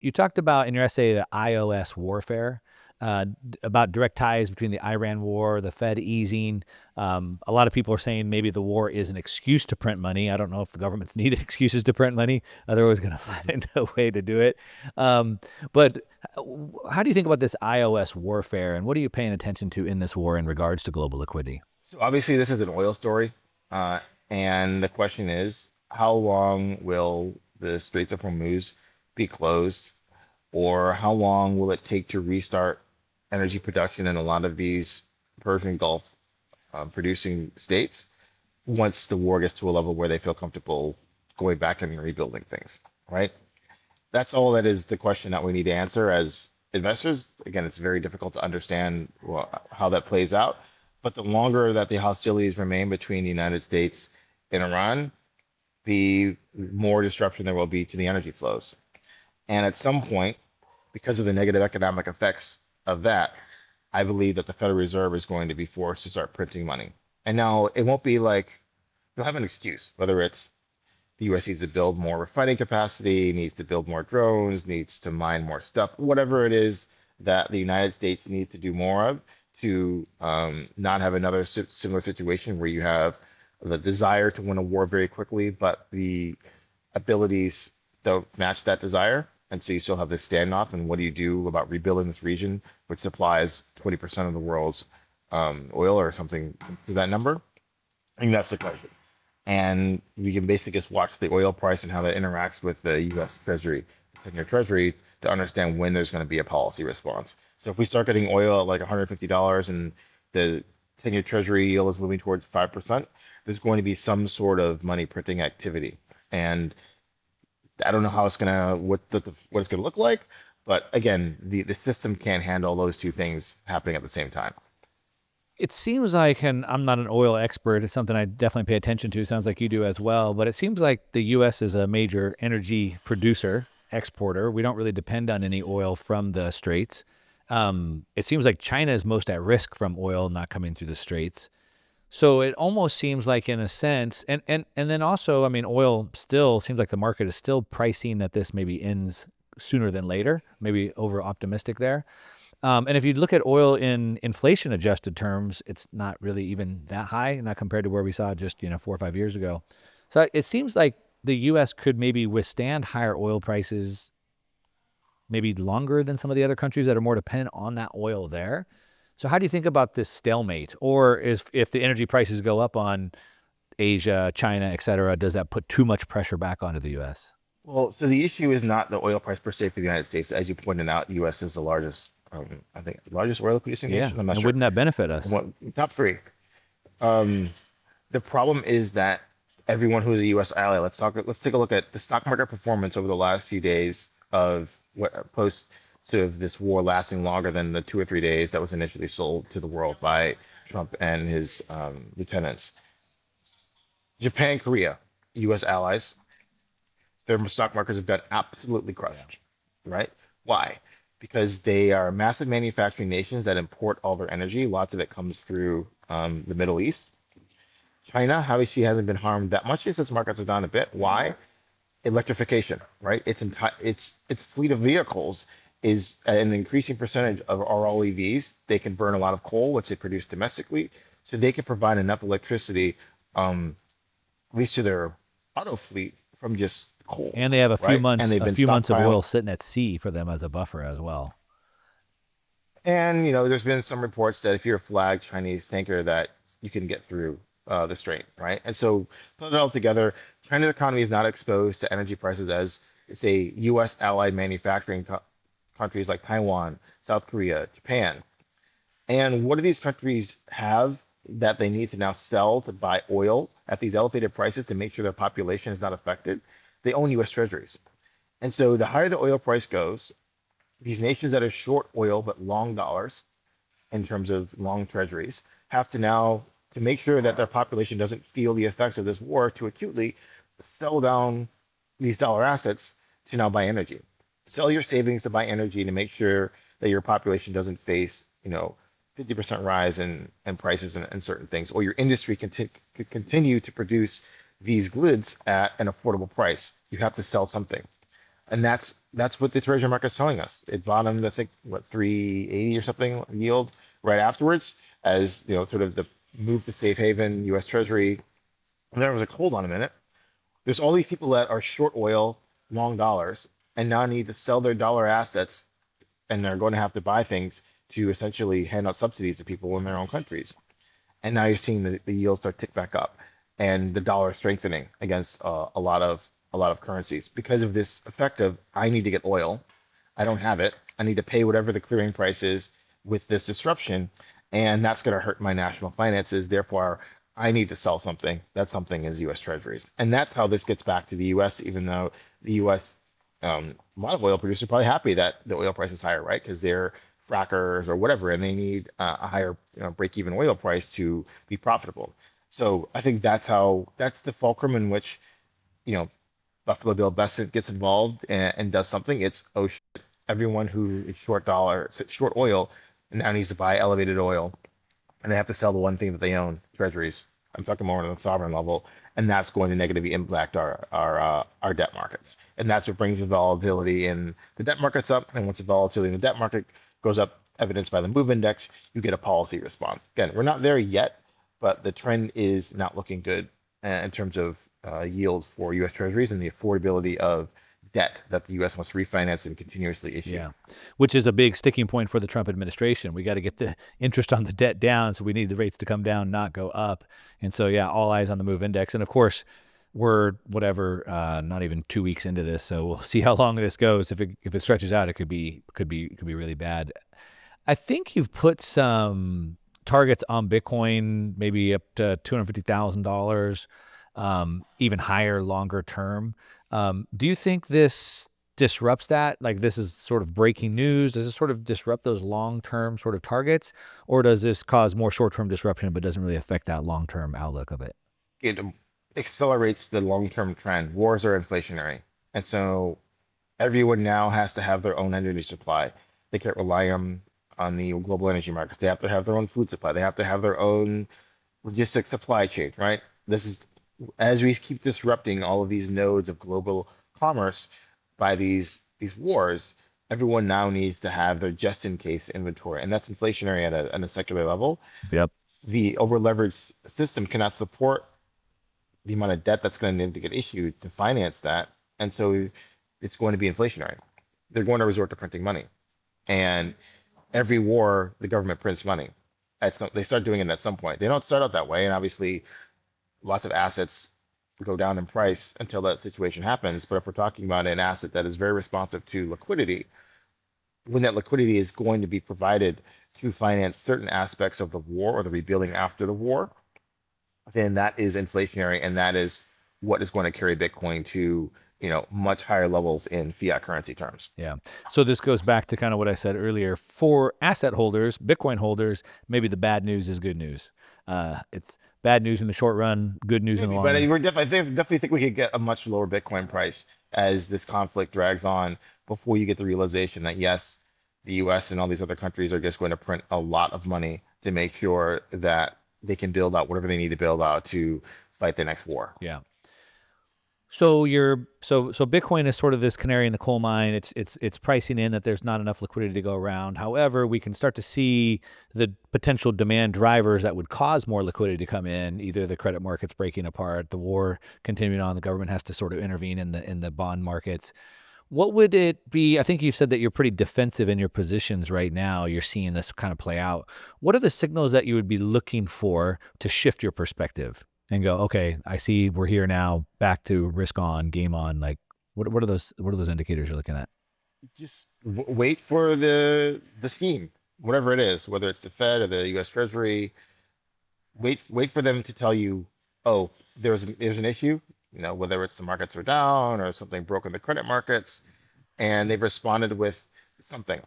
You talked about in your essay the iOS warfare, about direct ties between the Iran war, the Fed easing. A lot of people are saying maybe the war is an excuse to print money. I don't know if the governments need excuses to print money. They're always going to find a way to do it. Um, but how do you think about this iOS warfare, and what are you paying attention to in this war in regards to global liquidity? So obviously, this is an oil story, uh, and the question is, how long will the Straits of Hormuz be closed, or how long will it take to restart energy production in a lot of these Persian Gulf producing states once the war gets to a level where they feel comfortable going back and rebuilding things, right? That's all that is the question that we need to answer as investors. Again, it's very difficult to understand how that plays out. But the longer that the hostilities remain between the United States and Iran, the more disruption there will be to the energy flows. And at some point, because of the negative economic effects of that, I believe that the Federal Reserve is going to be forced to start printing money. And now it won't be like you'll have an excuse, whether it's the US needs to build more refining capacity, needs to build more drones, needs to mine more stuff, whatever it is that the United States needs to do more of to not have another similar situation where you have the desire to win a war very quickly, but the abilities don't match that desire. And so you still have this standoff. And what do you do about rebuilding this region, which supplies 20% of the world's oil or something to that number? I think that's the question. And we can basically just watch the oil price and how that interacts with the US Treasury, 10-year Treasury, to understand when there's going to be a policy response. So if we start getting oil at like $150 and the 10-year Treasury yield is moving towards 5%, there's going to be some sort of money printing activity. And I don't know how it's gonna what it's gonna look like, but again, the system can't handle those two things happening at the same time. It seems like, and I'm not an oil expert, it's something I definitely pay attention to. Sounds like you do as well. But it seems like the U.S. is a major energy producer, exporter. We don't really depend on any oil from the Straits. It seems like China is most at risk from oil not coming through the Straits. So it almost seems like, in a sense, and then also, I mean, oil still seems like the market is still pricing that this maybe ends sooner than later, maybe over optimistic there. And if you look at oil in inflation adjusted terms, it's not really even that high, not compared to where we saw just 4 or 5 years ago. So it seems like the U.S. could maybe withstand higher oil prices maybe longer than some of the other countries that are more dependent on that oil there. So how do you think about this stalemate? Or if the energy prices go up on Asia, China, et cetera, does that put too much pressure back onto the U.S.? Well, so the issue is not the oil price per se for the United States. As you pointed out, U.S. is the largest, I think, the largest oil producing Yeah, nation. I'm not and sure. wouldn't that benefit us? What, top three. Um, the problem is that everyone who's a U.S. ally, let's take a look at the stock market performance over the last few days of what post sort of this war lasting longer than the 2 or 3 days that was initially sold to the world by Trump and his lieutenants. Japan, Korea, U.S. allies, their stock markets have got absolutely Yeah. crushed, right? Why? Because they are massive manufacturing nations that import all their energy. Lots of it comes through the Middle East. China, obviously, hasn't been harmed that much. Yes, its markets are down a bit. Why? Electrification, right? Its fleet of vehicles is an increasing percentage of are all EVs. They can burn a lot of coal, which they produce domestically, so they can provide enough electricity, um, at least to their auto fleet, from just coal, And they have a few right? And months they've a been few months of stockpiling. oil sitting at sea for them as a buffer as well. And there's been some reports that if you're a flagged Chinese tanker, that you can get through the strait, right? And so put it all together, China's economy is not exposed to energy prices as say U.S. allied manufacturing countries like Taiwan, South Korea, Japan. And what do these countries have that they need to now sell to buy oil at these elevated prices to make sure their population is not affected? They own U.S. treasuries. And so the higher the oil price goes, these nations that are short oil but long dollars in terms of long treasuries have to now, to make sure that their population doesn't feel the effects of this war too acutely, sell down these dollar assets to now buy energy. Sell your savings to buy energy to make sure that your population doesn't face 50% rise in prices and certain things, or your industry could continue to produce these goods at an affordable price. You have to sell something. And that's what the treasury market's telling us. It bottomed, I think, what 380 or something yield right afterwards, as you know, sort of the move to safe haven, U.S. Treasury. And there was like, hold on a minute. There's all these people that are short oil, long dollars, and now need to sell their dollar assets, and they're going to have to buy things to essentially hand out subsidies to people in their own countries. And now you're seeing the yields start tick back up, and the dollar strengthening against a lot of currencies because of this effect of I need to get oil, I don't have it, I need to pay whatever the clearing price is with this disruption, and that's going to hurt my national finances. Therefore, I need to sell something. That something is U.S. Treasuries, and that's how this gets back to the U.S. Even though the U.S. A lot of oil producers are probably happy that the oil price is higher, right? Because they're frackers or whatever, and they need a higher break-even oil price to be profitable. So I think that's the fulcrum in which you know Buffalo Bill Bessent gets involved and does something. It's oh shit, everyone who is short dollar, short oil, now needs to buy elevated oil, and they have to sell the one thing that they own, treasuries. I'm talking more on the sovereign level, and that's going to negatively impact our debt markets, and that's what brings the volatility in the debt markets up. And once the volatility in the debt market goes up, evidenced by the move index, you get a policy response. Again, we're not there yet, but the trend is not looking good in terms of yields for U.S. Treasuries and the affordability of debt that the U.S. must refinance and continuously issue. Yeah, which is a big sticking point for the Trump administration. We got to get the interest on the debt down, so we need the rates to come down, not go up. And so, yeah, all eyes on the move index. And of course, we're whatever, not even 2 weeks into this, so we'll see how long this goes. If it stretches out, it could be really bad. I think you've put some targets on Bitcoin, maybe up to $250,000, even higher, longer term. Do you think this disrupts that? Like this is sort of breaking news? Does this sort of disrupt those long-term sort of targets, or does this cause more short-term disruption but doesn't really affect that long-term outlook of it? It accelerates the long-term trend. Wars are inflationary, and so everyone now has to have their own energy supply. They can't rely on the global energy markets. They have to have their own food supply. They have to have their own logistics supply chain, right? This is as we keep disrupting all of these nodes of global commerce by these wars, everyone now needs to have their just in case inventory, and that's inflationary at a secular level. Yep. The over leveraged system cannot support the amount of debt that's going to need to get issued to finance that, and so it's going to be inflationary. They're going to resort to printing money, and every war the government prints money. They start doing it at some point. They don't start out that way, and obviously lots of assets go down in price until that situation happens. But if we're talking about an asset that is very responsive to liquidity, when that liquidity is going to be provided to finance certain aspects of the war or the rebuilding after the war, then that is inflationary, and that is what is going to carry Bitcoin to much higher levels in fiat currency terms. Yeah. So this goes back to kind of what I said earlier. For asset holders, Bitcoin holders, maybe the bad news is good news. It's bad news in the short run, good news in the Maybe, long but run. I definitely think we could get a much lower Bitcoin price as this conflict drags on before you get the realization that yes, the US and all these other countries are just going to print a lot of money to make sure that they can build out whatever they need to build out to fight the next war. Yeah. So Bitcoin is sort of this canary in the coal mine. It's pricing in that there's not enough liquidity to go around. However, we can start to see the potential demand drivers that would cause more liquidity to come in. Either the credit markets breaking apart, the war continuing on, the government has to sort of intervene in the bond markets. What would it be? I think you said that you're pretty defensive in your positions right now. You're seeing this kind of play out. What are the signals that you would be looking for to shift your perspective and go, okay, I see we're here now, back to risk on, game on? Like, what are those indicators you're looking at? Just wait for the scheme, whatever it is, whether it's the Fed or the U.S. Treasury. Wait for them to tell you, oh, there's an issue, whether it's the markets are down or something broke in the credit markets, and they've responded with something.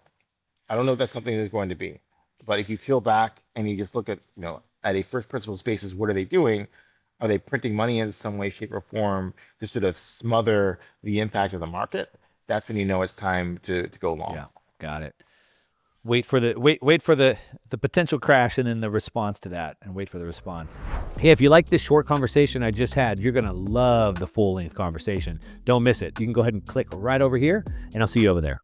I don't know what that something is going to be, but if you peel back and you just look at a first principles basis, what are they doing? Are they printing money in some way, shape, or form to sort of smother the impact of the market? That's when you know it's time to go long. Yeah, got it. wait for the potential crash and then the response to that, and wait for the response. Hey, if you like this short conversation I just had, you're gonna love the full length conversation. Don't miss it. You can go ahead and click right over here, and I'll see you over there.